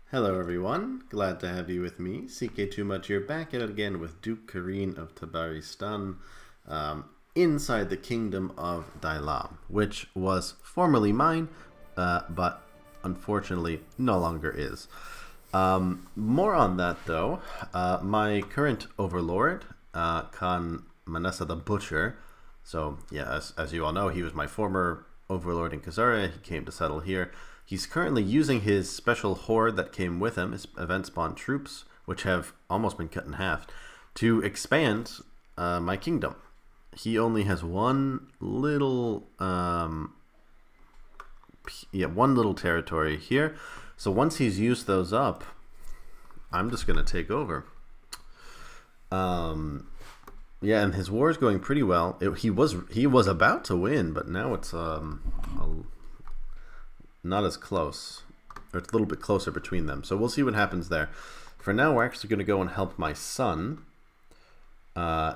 Hello everyone, glad to have you with me. CK2 Much here, back at it again with Duke Kareen of Tabaristan, inside the kingdom of Dailam, which was formerly mine, but unfortunately no longer is. More on that though. My current overlord, Khan Manessa the Butcher, so yeah, as you all know, he was my former overlord in Khazara. He came to settle here. He's currently using his special horde that came with him, his event spawn troops, which have almost been cut in half, to expand my kingdom. He only has one little territory here. So once he's used those up, I'm just gonna take over. Yeah, and his war is going pretty well. He was about to win, but now it's not as close, or it's a little bit closer between them. So we'll see what happens there. For now, we're actually going to go and help my son.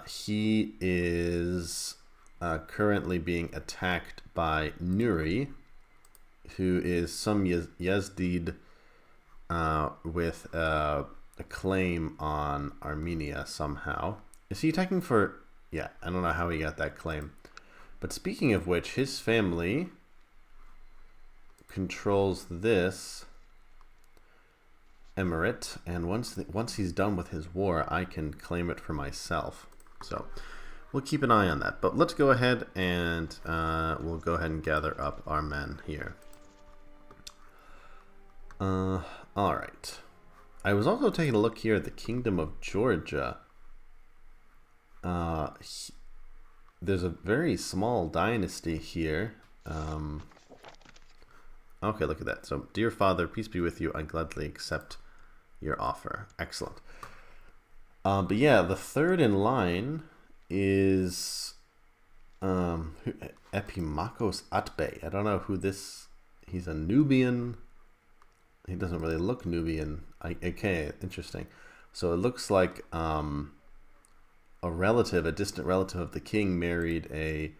He is currently being attacked by Nuri, who is some Yazdid with a claim on Armenia somehow. Is he attacking for... Yeah, I don't know how he got that claim. But speaking of which, his family controls this emirate, and once he's done with his war, I can claim it for myself. So we'll keep an eye on that. But let's go ahead and we'll go ahead and gather up our men here. All right. I was also taking a look here at the Kingdom of Georgia. There's a very small dynasty here. Okay, look at that. So, dear father, peace be with you. I gladly accept your offer. Excellent. But yeah, the third in line is Epimakos Atbey. I don't know who this... He's a Nubian. He doesn't really look Nubian. Okay, interesting. So it looks like a distant relative of the king married a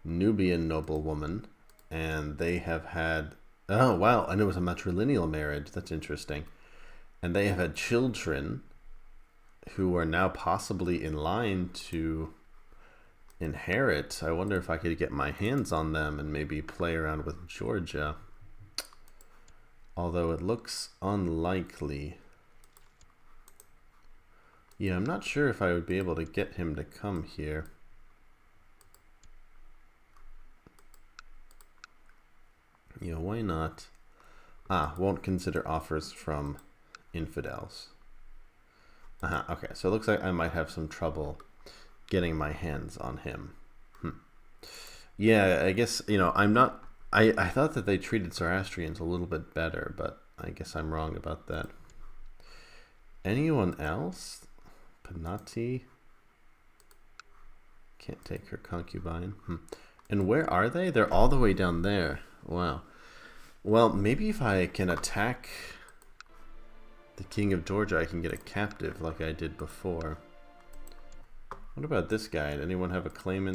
Nubian noblewoman, and they have had... Oh, wow, and it was a matrilineal marriage. That's interesting. And they have had children who are now possibly in line to inherit. I wonder if I could get my hands on them and maybe play around with Georgia. Although it looks unlikely. Yeah, I'm not sure if I would be able to get him to come here. Yeah, why not? Won't consider offers from infidels. Okay, so it looks like I might have some trouble getting my hands on him. Yeah, I guess, I'm not... I thought that they treated Zoroastrians a little bit better, but I guess I'm wrong about that. Anyone else? Panati? Can't take her concubine. And where are they? They're all the way down there. Wow. Well, maybe if I can attack the King of Georgia, I can get a captive like I did before. What about this guy? Did anyone have a claim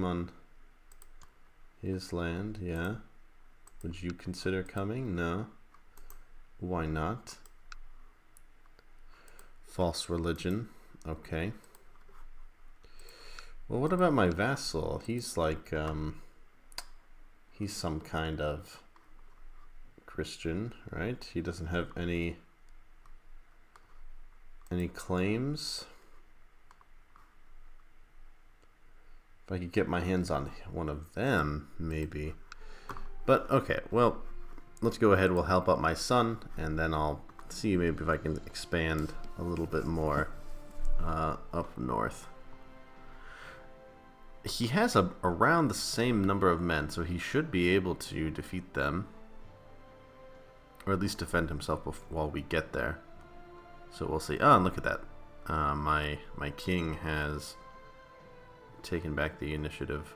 on his land? Yeah. Would you consider coming? No. Why not? False religion. Okay. Well, what about my vassal? He's like, he's some kind of Christian, right? He doesn't have any claims. If I could get my hands on one of them, maybe. But, okay, well, let's go ahead. We'll help out my son, and then I'll see maybe if I can expand a little bit more up north. He has around the same number of men, so he should be able to defeat them. Or at least defend himself while we get there. So we'll see. Oh, and look at that. My king has taken back the initiative.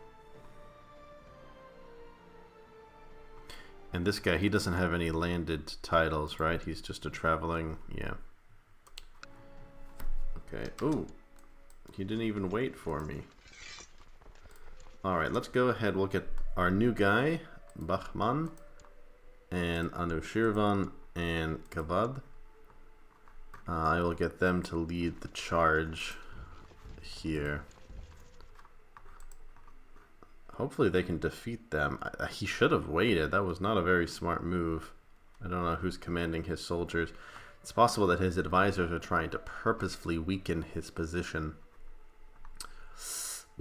And this guy, he doesn't have any landed titles, right? He's just a traveling... Yeah. Okay. Ooh. He didn't even wait for me. Alright, let's go ahead. We'll get our new guy, Bahman, and Anushirvan and Kabab. I will get them to lead the charge here. Hopefully they can defeat them. He should have waited. That was not a very smart move. I don't know who's commanding his soldiers. It's possible that his advisors are trying to purposefully weaken his position.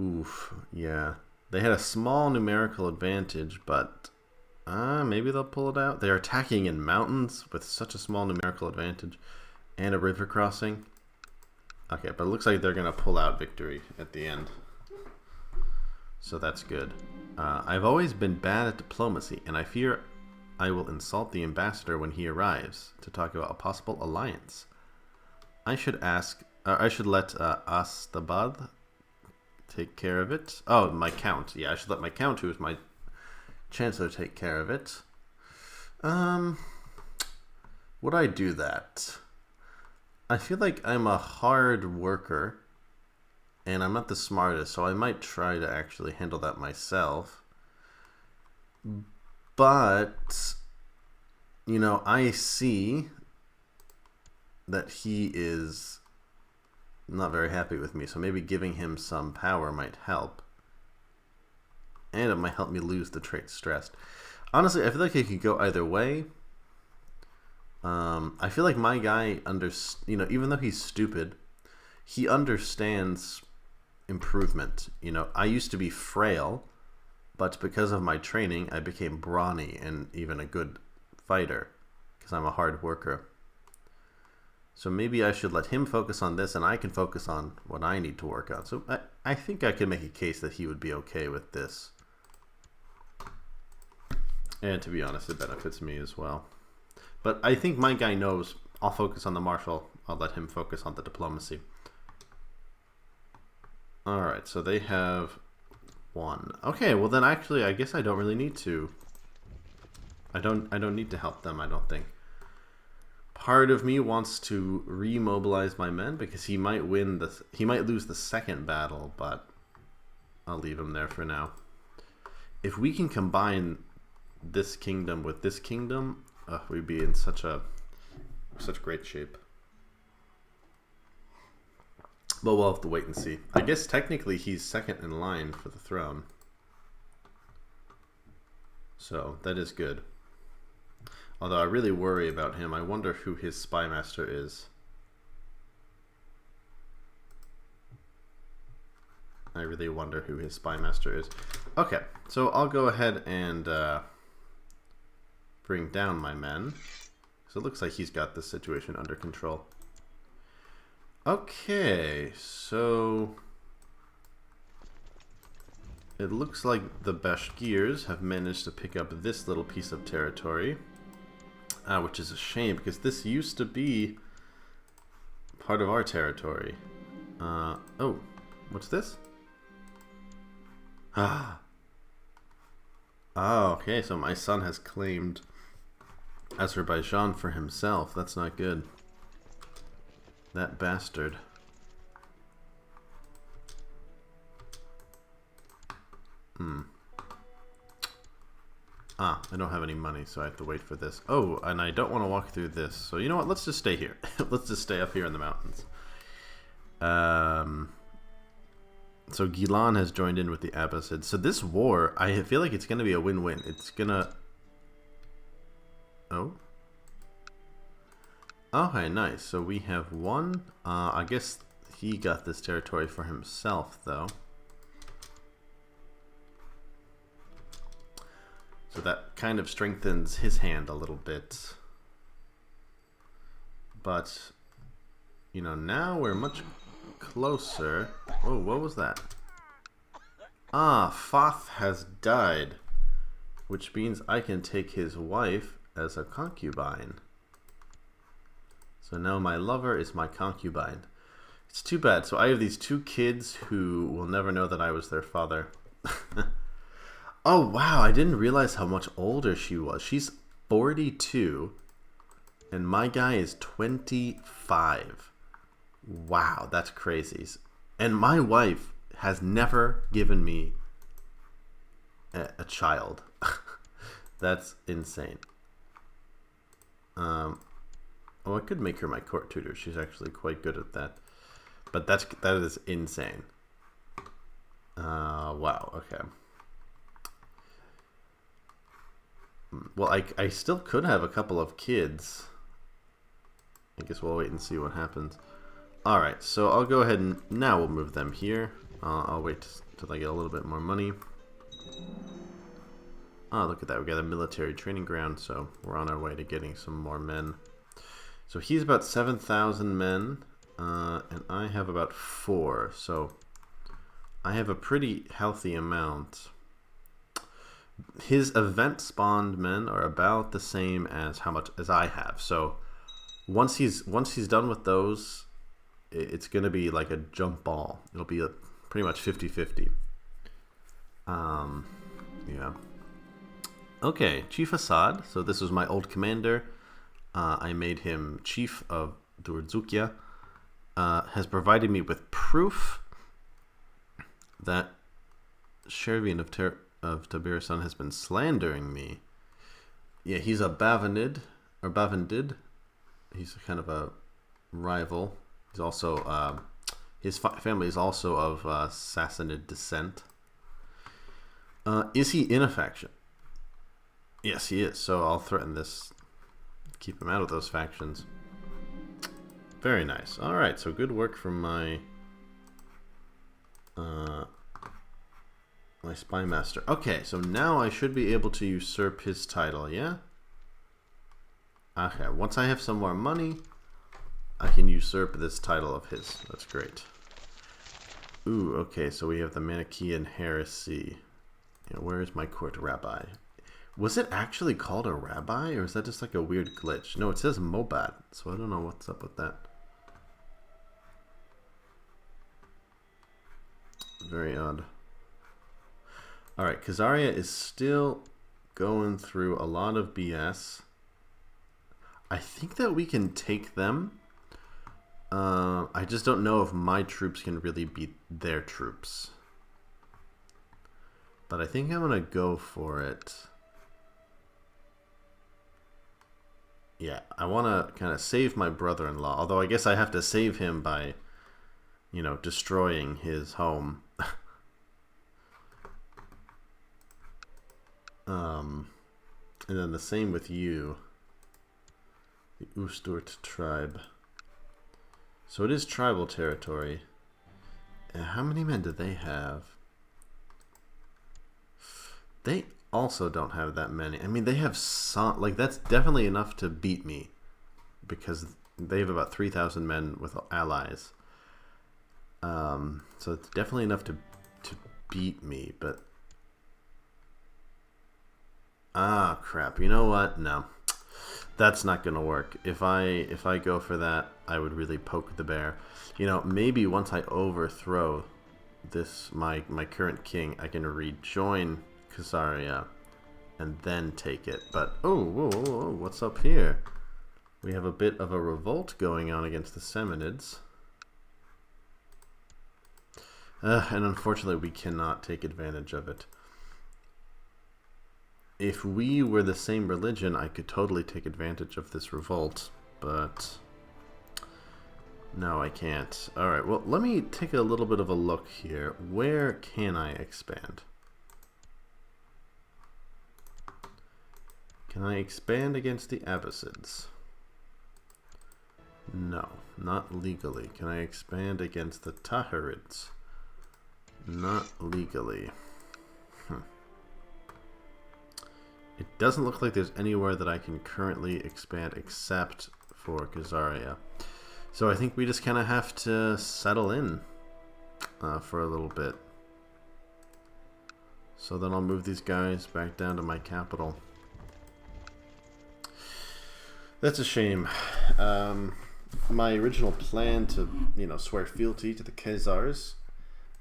Oof, yeah. They had a small numerical advantage, but maybe they'll pull it out. They're attacking in mountains with such a small numerical advantage and a river crossing. Okay, but it looks like they're going to pull out victory at the end. So that's good. I've always been bad at diplomacy, and I fear I will insult the ambassador when he arrives to talk about a possible alliance. I should let Astabad take care of it. Oh, my count. Yeah, I should let my count, who is my chancellor, take care of it. Would I do that? I feel like I'm a hard worker, and I'm not the smartest, so I might try to actually handle that myself. But, you know, I see that he is not very happy with me, so maybe giving him some power might help. And it might help me lose the trait stressed. Honestly, I feel like it could go either way. I feel like my guy, even though he's stupid, he understands improvement. You know, I used to be frail, but because of my training, I became brawny and even a good fighter because I'm a hard worker. So maybe I should let him focus on this and I can focus on what I need to work on. So I think I could make a case that he would be okay with this. And to be honest, it benefits me as well. But I think my guy knows I'll focus on the martial. I'll let him focus on the diplomacy. Alright, so they have one. Okay, well then actually I guess I don't really need to. I don't need to help them, I don't think. Part of me wants to remobilize my men because he might lose the second battle, but I'll leave him there for now. If we can combine this kingdom with this kingdom, we'd be in such great shape. But we'll have to wait and see. I guess technically he's second in line for the throne. So that is good. Although I really worry about him. I wonder who his spy master is. I really wonder who his spy master is. Okay, so I'll go ahead and bring down my men. So it looks like he's got this situation under control. Okay, so it looks like the Bashkirs have managed to pick up this little piece of territory. Which is a shame because this used to be part of our territory. Oh, what's this? Oh, okay, so my son has claimed Azerbaijan for himself. That's not good. That bastard. I don't have any money, so I have to wait for this. Oh, and I don't want to walk through this. So you know what? Let's just stay here. Let's just stay up here in the mountains. So Gilan has joined in with the Abbasids. So this war, I feel like it's going to be a win-win. It's going to... Oh. Okay, nice. So we have one. I guess he got this territory for himself, though. So that kind of strengthens his hand a little bit. But, you know, now we're much closer. Oh, what was that? Foth has died. Which means I can take his wife as a concubine. So now my lover is my concubine. It's too bad. So I have these two kids who will never know that I was their father. Oh, wow. I didn't realize how much older she was. She's 42, and my guy is 25. Wow, that's crazy. And my wife has never given me a child. That's insane. Oh, I could make her my court tutor. She's actually quite good at that. But that is insane. Wow, okay. Well, I still could have a couple of kids. I guess we'll wait and see what happens. Alright, so I'll go ahead and now we'll move them here. I'll wait till I get a little bit more money. Oh, look at that. We got a military training ground, so we're on our way to getting some more men. So he's about 7,000 men, and I have about 4. So I have a pretty healthy amount. His event spawned men are about the same as how much as I have. So once he's done with those, it's going to be like a jump ball. It'll be pretty much 50-50. Yeah. Okay, Chief Assad. So this was my old commander. I made him Chief of Durzukia. Has provided me with proof that Shervian of Tabiristan has been slandering me. Yeah, he's a Bavandid, or Bavandid. He's kind of a rival. He's also, his family is also of Sassanid descent. Is he in a faction? Yes, he is. So I'll threaten this. Keep him out of those factions. Very nice. Alright, so good work from my my spy master. Okay, so now I should be able to usurp his title, yeah? Okay, once I have some more money, I can usurp this title of his. That's great. Ooh, okay, so we have the Manichaean heresy. You know, where is my court rabbi? Was it actually called a rabbi, or is that just like a weird glitch? No, it says Mobat, so I don't know what's up with that. Very odd. Alright, Khazaria is still going through a lot of BS. I think that we can take them. I just don't know if my troops can really beat their troops. But I think I'm going to go for it. Yeah, I want to kind of save my brother-in-law. Although I guess I have to save him by, you know, destroying his home. And then the same with you. The Usturt tribe. So it is tribal territory. And how many men do they have? They also don't have that many. I mean, they have some, like, that's definitely enough to beat me, because they have about 3,000 men with allies. So it's definitely enough to beat me, but crap. You know what? No. That's not going to work. If I go for that, I would really poke the bear. You know, maybe once I overthrow this my current king, I can rejoin Khazaria and then take it. But whoa, what's up here? We have a bit of a revolt going on against the Samanids. And unfortunately we cannot take advantage of it. If we were the same religion, I could totally take advantage of this revolt, but no, I can't. Alright, well, let me take a little bit of a look here. Where can I expand? Can I expand against the Abbasids? No, not legally. Can I expand against the Tahirids? Not legally. It doesn't look like there's anywhere that I can currently expand except for Khazaria. So I think we just kind of have to settle in for a little bit. So then I'll move these guys back down to my capital. That's a shame. My original plan to, you know, swear fealty to the Khazars,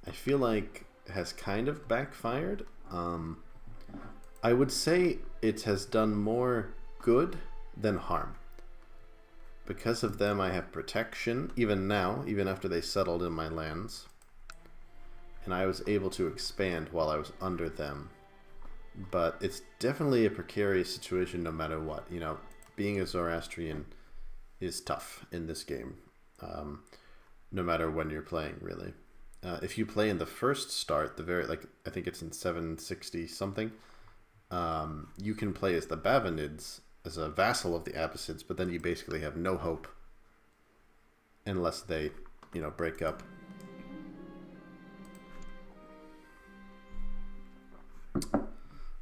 I feel like has kind of backfired. I would say it has done more good than harm. Because of them, I have protection, even now, even after they settled in my lands. And I was able to expand while I was under them. But it's definitely a precarious situation no matter what. You know, being a Zoroastrian is tough in this game, no matter when you're playing, really. If you play in the first start, I think it's in 760 something, you can play as the Bavanids, as a vassal of the Abbasids, but then you basically have no hope unless they, break up.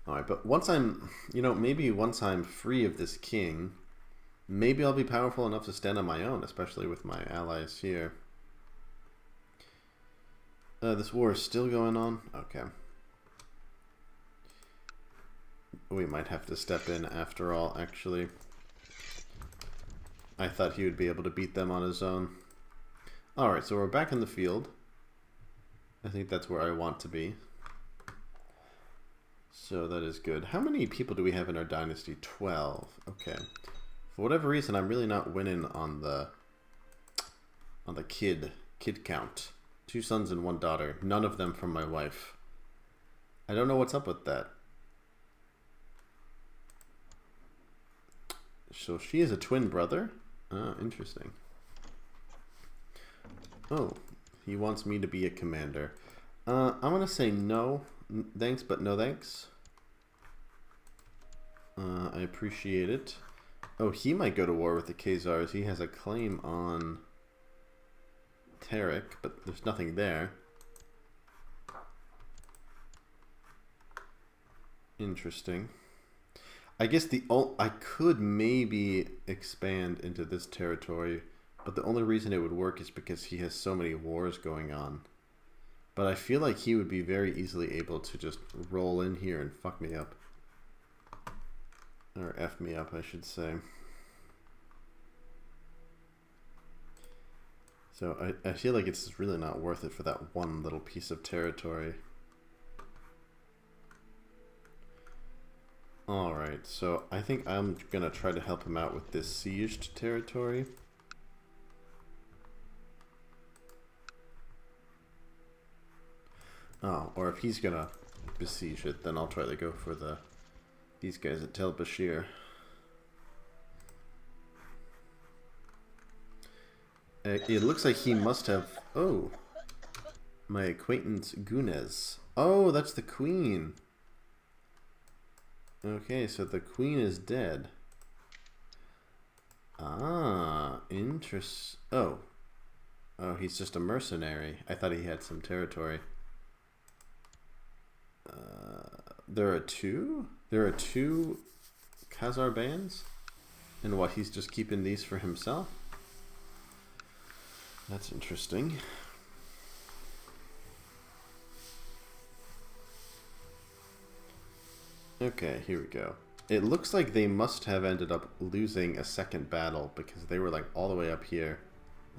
Alright, but once I'm, maybe once I'm free of this king, maybe I'll be powerful enough to stand on my own, especially with my allies here. This war is still going on? Okay. We might have to step in after all, actually. I thought he would be able to beat them on his own. Alright, so we're back in the field. I think that's where I want to be. So that is good. How many people do we have in our dynasty? 12. Okay. For whatever reason, I'm really not winning on the kid count. 2 sons and 1 daughter. None of them from my wife. I don't know what's up with that. So she is a twin brother? Ah, interesting. Oh, he wants me to be a commander. I'm going to say no. Thanks, but no thanks. I appreciate it. Oh, he might go to war with the Khazars. He has a claim on Tarek, but there's nothing there. Interesting. I guess I could maybe expand into this territory, but the only reason it would work is because he has so many wars going on. But I feel like he would be very easily able to just roll in here and fuck me up. Or F me up, I should say. So I feel like it's really not worth it for that one little piece of territory. Alright, so I think I'm going to try to help him out with this sieged territory. Oh, or if he's going to besiege it, then I'll try to go for these guys at Tel Bashir. It looks like he must have... Oh, my acquaintance Gunez. Oh, that's the queen. Okay, so the queen is dead. Ah, Oh, he's just a mercenary. I thought he had some territory. There are two? There are 2 Khazar bands? And what, he's just keeping these for himself? That's interesting. Okay, here we go. It looks like they must have ended up losing a second battle because they were like all the way up here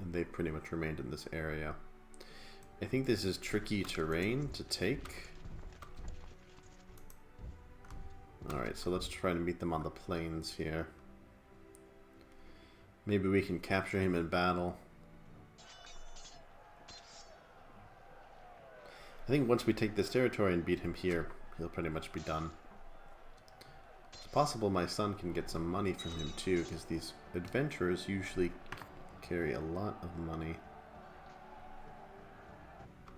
and they pretty much remained in this area. I think this is tricky terrain to take. Alright, so let's try to meet them on the plains here. Maybe we can capture him in battle. I think once we take this territory and beat him here, he'll pretty much be done. It's possible my son can get some money from him too, because these adventurers usually carry a lot of money.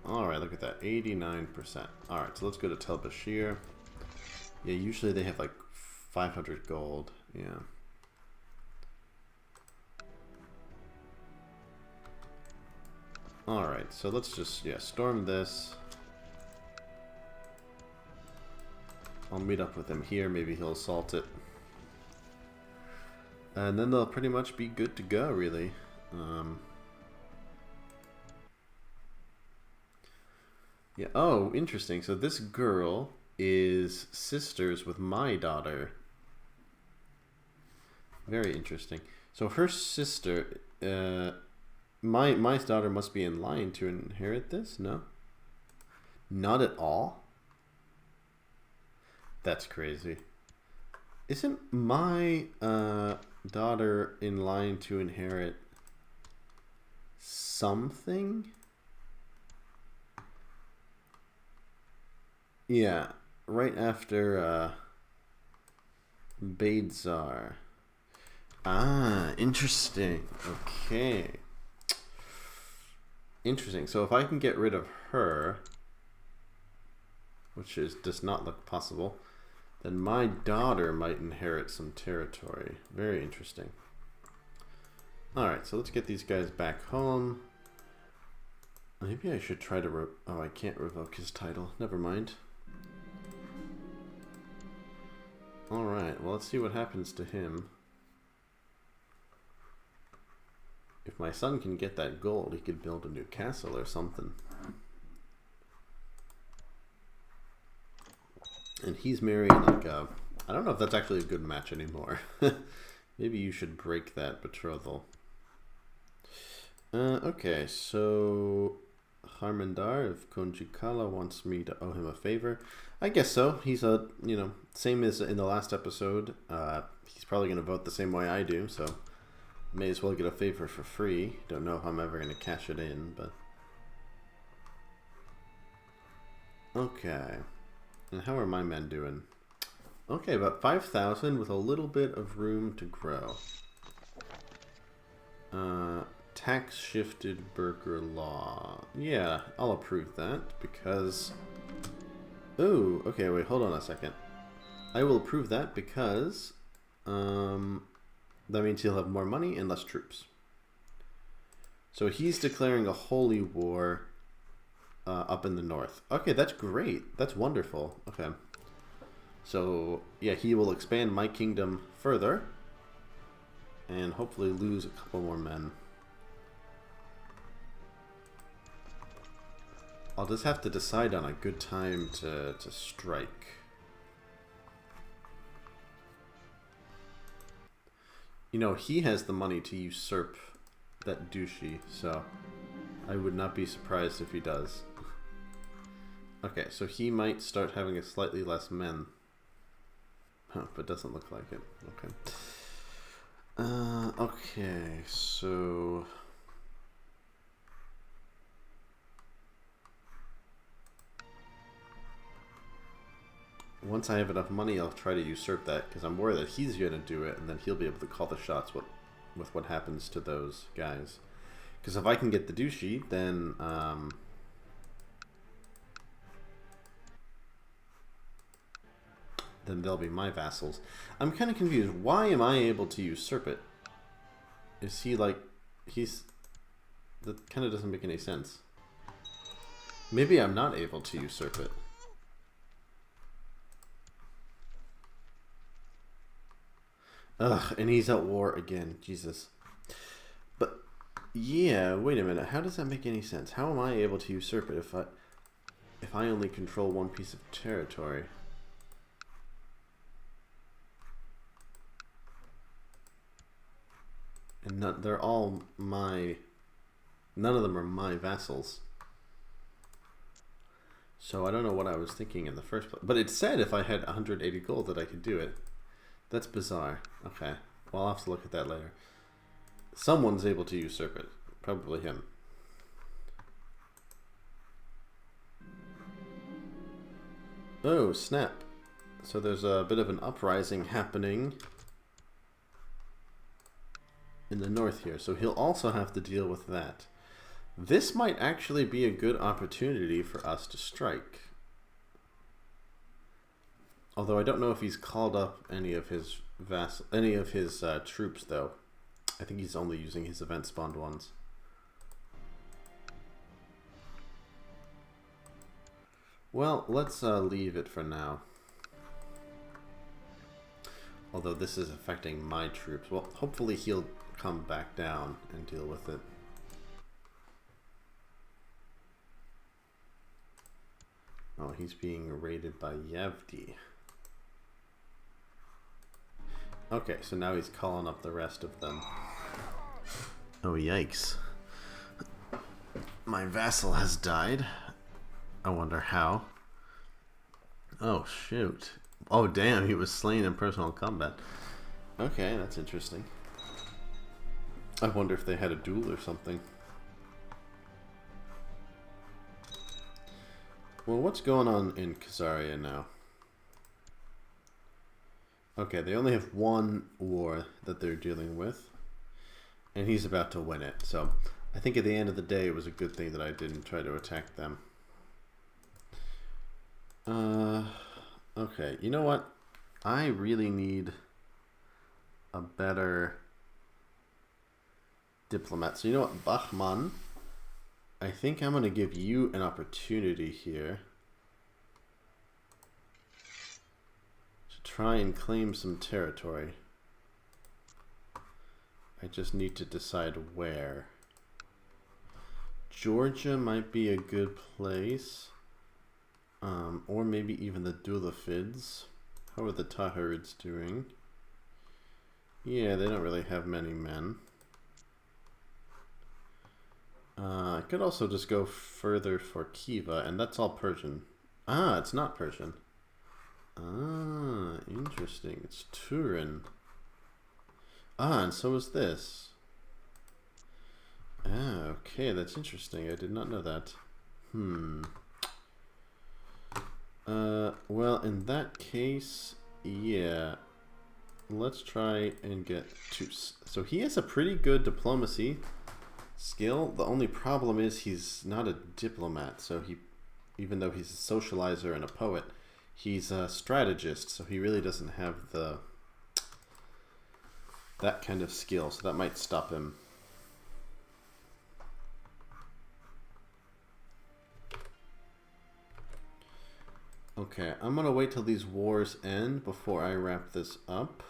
Alright, look at that, 89%. Alright, so let's go to Tel Bashir. Yeah, usually they have like 500 gold, yeah. Alright, so let's just, storm this. I'll meet up with him here, maybe he'll assault it. And then they'll pretty much be good to go, really. Yeah, oh, interesting. So this girl is sisters with my daughter. Very interesting. So her sister, my daughter must be in line to inherit this? No? Not at all? That's crazy. Isn't my daughter in line to inherit something? Yeah, right after Baidzar. Ah, interesting. Okay. Interesting. So if I can get rid of her, which does not look possible, then my daughter might inherit some territory. Very interesting. Alright, so let's get these guys back home. Maybe I should try to oh, I can't revoke his title. Never mind. Alright, well, let's see what happens to him. If my son can get that gold, he could build a new castle or something. And he's marrying like a... I don't know if that's actually a good match anymore. Maybe you should break that betrothal. Okay, so... Harmandar of Konjikala wants me to owe him a favor. I guess so. He's a, you know, same as in the last episode. He's probably going to vote the same way I do, so may as well get a favor for free. Don't know if I'm ever going to cash it in, but... Okay. And how are my men doing? Okay, about 5,000 with a little bit of room to grow. Tax shifted burger law. Yeah, I'll approve that because... Oh, okay, wait, hold on a second. I will approve that because that means he'll have more money and less troops. So he's declaring a holy war up in the north. Okay, that's great. That's wonderful. Okay. So, yeah, he will expand my kingdom further and hopefully lose a couple more men. I'll just have to decide on a good time to strike. You know, he has the money to usurp that duchy, so I would not be surprised if he does. Okay, so he might start having a slightly less men. Huh, but doesn't look like it. Okay. Okay, so... Once I have enough money, I'll try to usurp that, because I'm worried that he's going to do it, and then he'll be able to call the shots with what happens to those guys. Because if I can get the duchy, then... then they'll be my vassals. I'm kind of confused. Why am I able to usurp it? Is he like... He's... That kind of doesn't make any sense. Maybe I'm not able to usurp it. Ugh, and he's at war again. Jesus. But, yeah, wait a minute. How does that make any sense? How am I able to usurp it if I only control one piece of territory? And they're all my... None of them are my vassals. So I don't know what I was thinking in the first place. But it said if I had 180 gold that I could do it. That's bizarre. Okay. Well, I'll have to look at that later. Someone's able to usurp it. Probably him. Oh, snap. So there's a bit of an uprising happening in the north here. So he'll also have to deal with that. This might actually be a good opportunity for us to strike. Although I don't know if he's called up any of his troops, though. I think he's only using his event spawned ones. Well, let's leave it for now. Although this is affecting my troops. Well, hopefully he'll come back down and deal with it. Oh, he's being raided by Yevdi. Okay, so now he's calling up the rest of them. Oh, yikes. My vassal has died. I wonder how. Oh, shoot. Oh, damn, he was slain in personal combat. Okay, that's interesting. I wonder if they had a duel or something. Well, what's going on in Khazaria now? Okay, they only have one war that they're dealing with, and he's about to win it. So I think at the end of the day, it was a good thing that I didn't try to attack them. Okay, you know what? I really need a better diplomat. So you know what, Bahman? I think I'm going to give you an opportunity here to try and claim some territory. I just need to decide where. Georgia might be a good place. Or maybe even the Dulafids. How are the Tahirids doing? Yeah, they don't really have many men. I could also just go further for Khiva, and that's all Persian. Ah, it's not Persian. Ah, interesting. It's Turin. Ah, and so is this. Ah, okay, that's interesting. I did not know that. Well, in that case, yeah. Let's try and get Tus. So he has a pretty good diplomacy skill. The only problem is he's not a diplomat. So he, even though he's a socializer and a poet, he's a strategist. So he really doesn't have that kind of skill. So that might stop him. Okay, I'm gonna wait till these wars end before I wrap this up.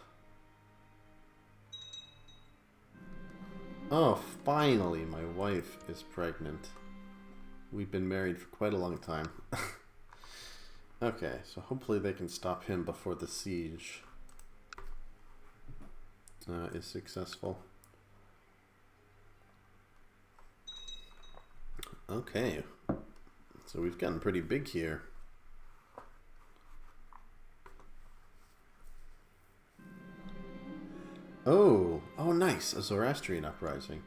Oh, finally, my wife is pregnant. We've been married for quite a long time. Okay, so hopefully they can stop him before the siege is successful. Okay, so we've gotten pretty big here. Oh, nice, a Zoroastrian uprising.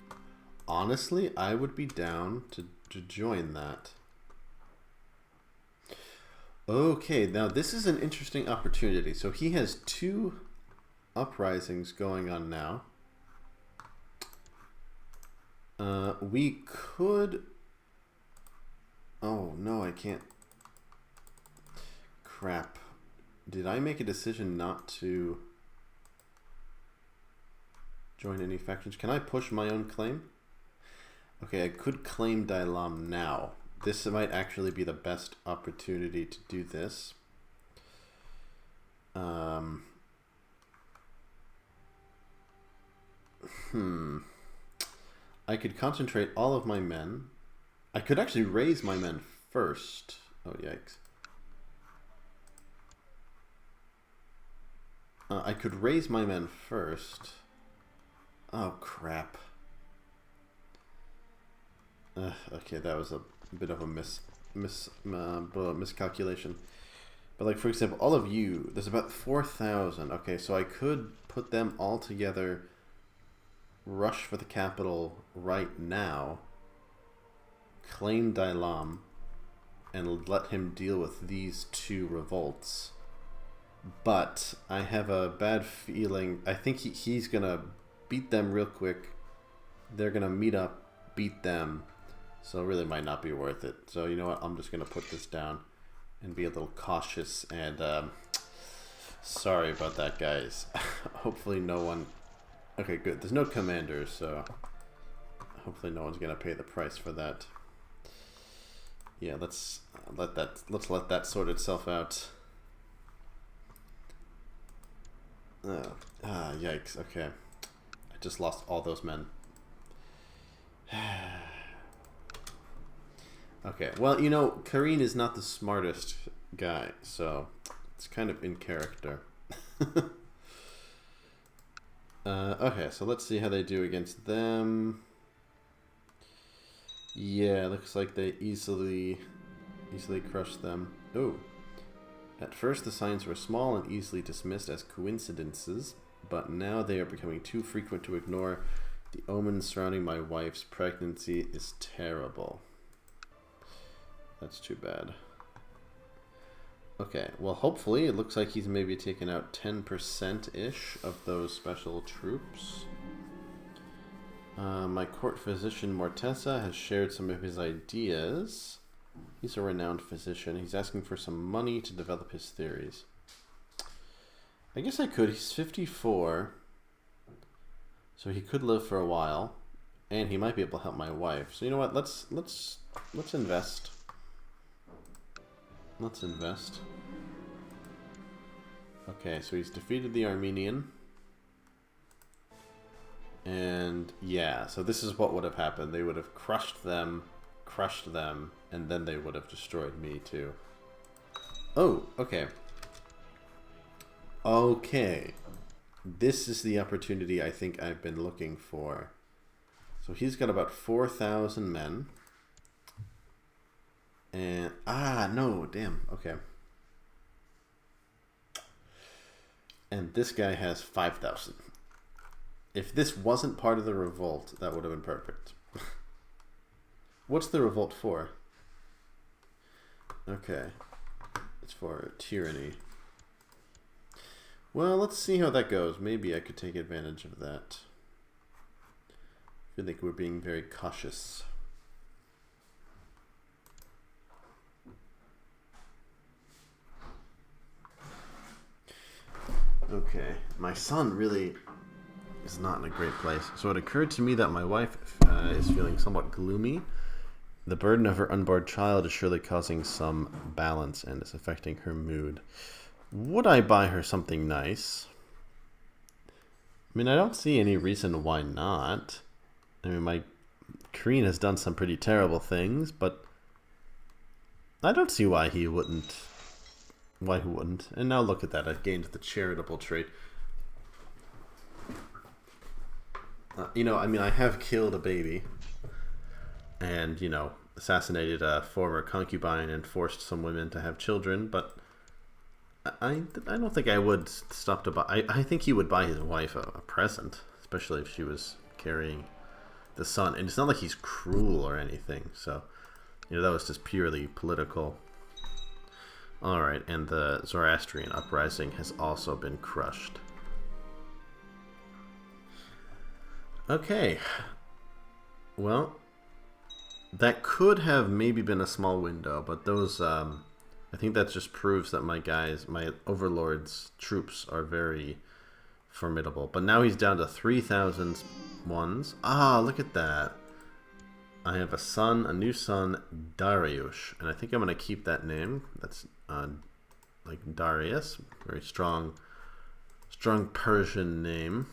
Honestly, I would be down to join that. Okay, now this is an interesting opportunity. So he has 2 uprisings going on now. We could... Oh, no, I can't. Crap. Did I make a decision not to join any factions? Can I push my own claim? Okay, I could claim Dailam now. This might actually be the best opportunity to do this. I could concentrate all of my men. I could actually raise my men first. Oh, yikes. I could raise my men first. Oh, crap. Okay, that was a bit of a miscalculation. But like, for example, all of you, there's about 4,000. Okay, so I could put them all together, rush for the capital right now, claim Dailam, and let him deal with these 2 revolts. But I have a bad feeling. I think he's going to beat them real quick. They're going to meet up, beat them. So it really might not be worth it. So you know what? I'm just going to put this down and be a little cautious. And sorry about that, guys. Hopefully no one... Okay, good. There's no commanders, so hopefully no one's going to pay the price for that. Yeah, let's let that sort itself out. Yikes. Okay. I just lost all those men. Okay, well, you know, Kareen is not the smartest guy, so it's kind of in character. Okay, so let's see how they do against them. Yeah, looks like they easily crushed them. Oh. At first, the signs were small and easily dismissed as coincidences, but now they are becoming too frequent to ignore. The omens surrounding my wife's pregnancy is terrible. That's too bad. Okay, well, hopefully it looks like he's maybe taken out 10%-ish of those special troops. My court physician Mortessa has shared some of his ideas. He's a renowned physician. He's asking for some money to develop his theories. I guess I could. He's 54, so he could live for a while, and he might be able to help my wife. So you know what? Let's invest. Let's invest. Okay, so he's defeated the Armenian. And yeah, so this is what would have happened. They would have crushed them, and then they would have destroyed me too. Oh, okay. Okay. This is the opportunity I think I've been looking for. So he's got about 4,000 men. And, no, damn, okay. And this guy has 5,000. If this wasn't part of the revolt, that would have been perfect. What's the revolt for? Okay. It's for tyranny. Well, let's see how that goes. Maybe I could take advantage of that. I feel like we're being very cautious. Okay. My son really is not in a great place. So it occurred to me that my wife is feeling somewhat gloomy. The burden of her unborn child is surely causing some balance and is affecting her mood. Would I buy her something nice? I mean, I don't see any reason why not. I mean, my Korean has done some pretty terrible things, but I don't see why he wouldn't. Why he wouldn't. And now look at that. I've gained the charitable trait. You know, I mean, I have killed a baby and, you know, assassinated a former concubine and forced some women to have children, but I don't think I would stop to buy. I think he would buy his wife a present, especially if she was carrying the son. And it's not like he's cruel or anything, so, you know, that was just purely political. Alright, and the Zoroastrian uprising has also been crushed. Okay. Well, that could have maybe been a small window, but those, I think that just proves that my overlord's troops are very formidable. But now he's down to 3,000 ones. Ah, look at that. I have a new son, Darius, and I think I'm going to keep that name. That's like Darius, very strong Persian name.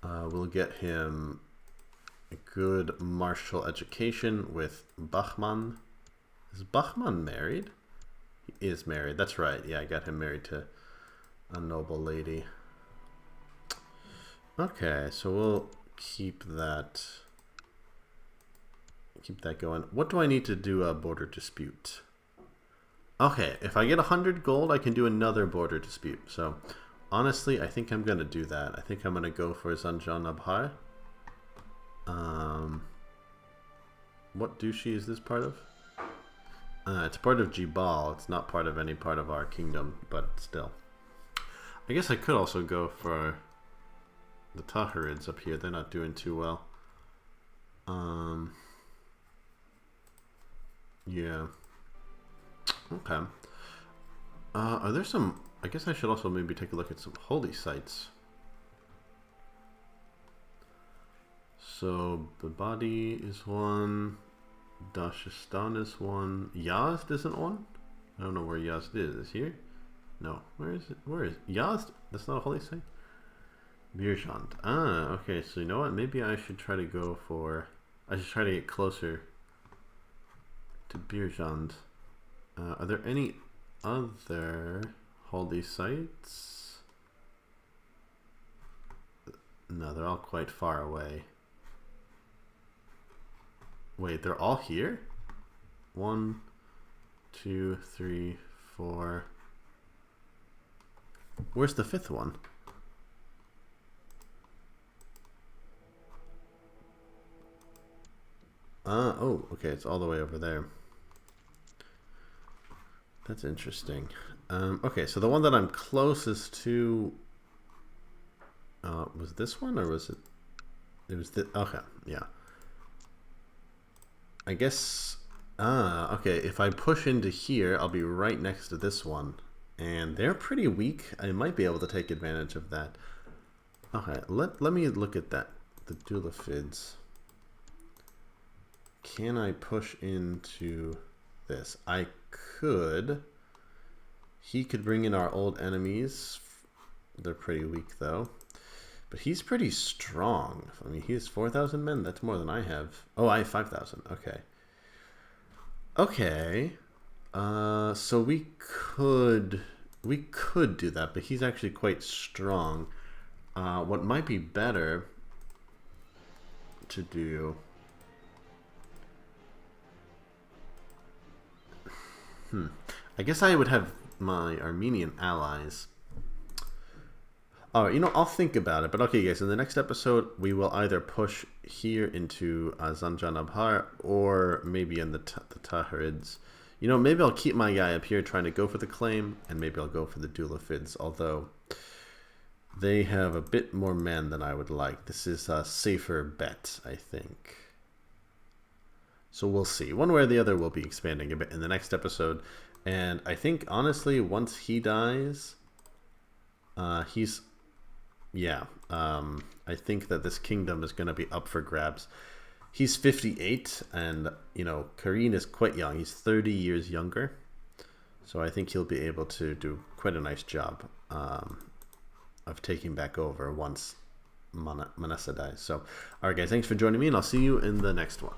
We'll get him a good martial education with Bahman. Is Bahman married? He is married. That's right. Yeah, I got him married to a noble lady. Okay, so we'll keep that going. What do I need to do a border dispute? Okay, if I get 100 gold, I can do another border dispute. So, honestly, I think I'm going to do that. I think I'm going to go for Zanjan Abhar. What duchy is this part of? It's part of Jibal. It's not part of any part of our kingdom, but still. I guess I could also go for the Taharids up here. They're not doing too well. Yeah. Okay. Are there some... I guess I should also maybe take a look at some holy sites. So, Babadi is one. Dashistan is one. Yazd isn't one? I don't know where Yazd is. Is here? No. Where is it? Where is it? Yazd? That's not a holy site? Birjand. Ah, okay. So, you know what? Maybe I should try to go for... I should try to get closer to Birjand. Are there any other holy sites? No, they're all quite far away. Wait, they're all here? 1, 2, 3, 4. Where's the fifth one? Oh, okay, it's all the way over there. That's interesting. Okay, so the one that I'm closest to was this one, or was it? It was the okay, yeah. I guess. Okay. If I push into here, I'll be right next to this one, and they're pretty weak. I might be able to take advantage of that. Okay, let me look at that. The Dulafids. Can I push into this? I could. He could bring in our old enemies. They're pretty weak though. But he's pretty strong. I mean, he has 4,000 men. That's more than I have. Oh, I have 5,000. Okay. Okay. So we could do that, but he's actually quite strong. What might be better to do? I guess I would have my Armenian allies. All right, I'll think about it. But okay, guys, in the next episode, we will either push here into Zanjanabhar or maybe in the Tahrids. Maybe I'll keep my guy up here trying to go for the claim, and maybe I'll go for the Dulafids, although they have a bit more men than I would like. This is a safer bet, I think. So we'll see. One way or the other, we'll be expanding a bit in the next episode. And I think, honestly, once he dies, he's... Yeah, I think that this kingdom is going to be up for grabs. He's 58, and, Kareen is quite young. He's 30 years younger. So I think he'll be able to do quite a nice job of taking back over once Manasa dies. So, all right, guys, thanks for joining me, and I'll see you in the next one.